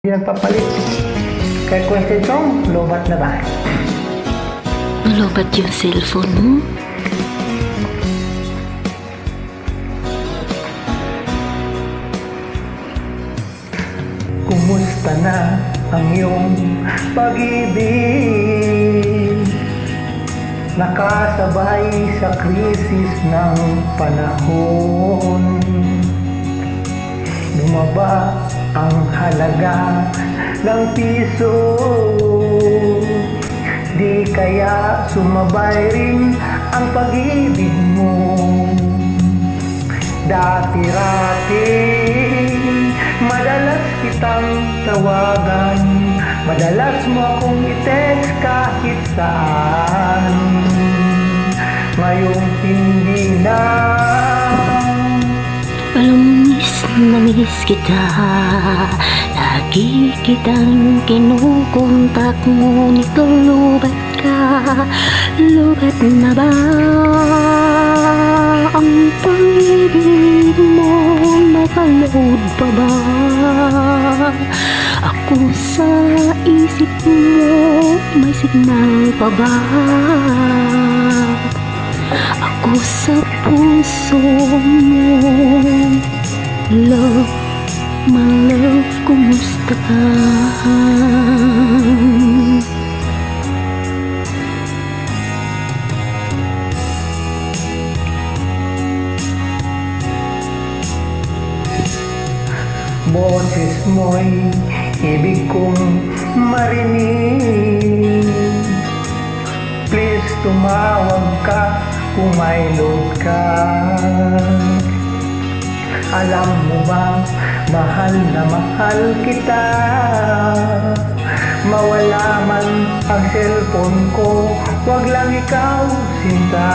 Hindi nagpapalit. Kaya question song, lobat na ba? Lobat yung cellphone mo? Kumusta na ang iyong pag-ibig? Nakasabay sa krisis ng panahon. Bumaba ang halaga ng piso. Di kaya sumabay rin ang pag-ibig mo. Dati-rati madalas kitang tawagan, madalas mo akong i-text kahit saan. Ngayong hindi na. Miss na miss kita. Lagi kitang kinukontak, ngunit lubat ka. Lubat na ba ang pag-ibig mo? Nakaload pa ba ako sa isip mo? May signal pa ba ako sa puso mo? Love, my love, kumusta ka? Boses mo'y ibig kong marinig. Please tumawag ka kung may load ka. Alam mo ba, mahal na mahal kita. Mawala man ang cellphone ko, wag lang ikaw sinta.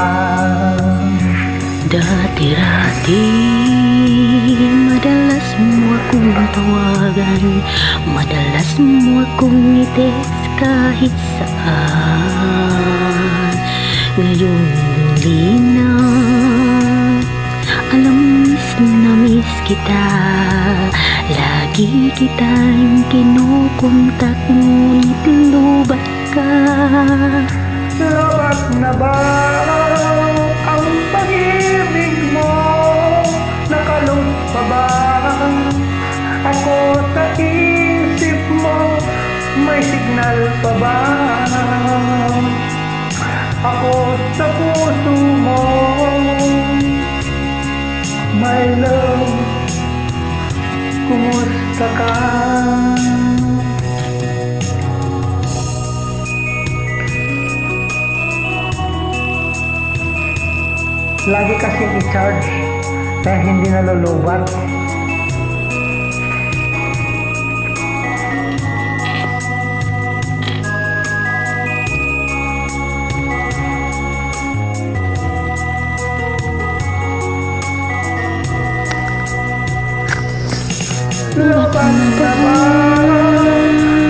Dati-rati madalas mo akong tawagan, madalas mo akong i-text kahit saan. Ngayon hindi na. Alam, miss na miss kita. Lagi kitang kinukontak, ngunit lubat ka. Lobat na ba ang pag-ibig mo? Nakalong pa ba ako sa isip mo? May signal pa ba ako sa puso mo? My love, kumusta ka? Lagi kasing i-charge kaya hindi nalulubat. Lobat na ba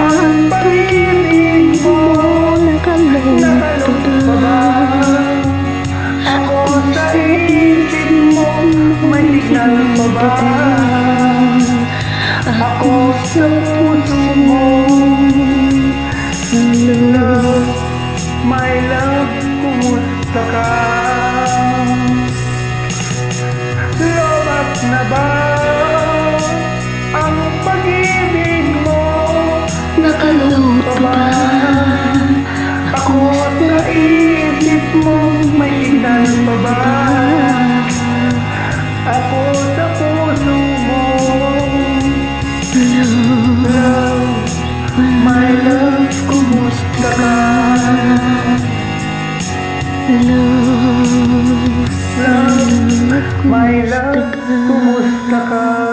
ang pag-ibig mo? Nakalungkot pa ba ako sa isip mo? May signal pa ba ako sa puso mo? Love, my love, kumusta ka? Lobat na ba ang pag-ibig mo? Nakalungkot pa ba ako sa isip mo? May signal pa ba ako sa puso mo? Love, my love, kumusta ka? Love, Love, my love, kumusta ka?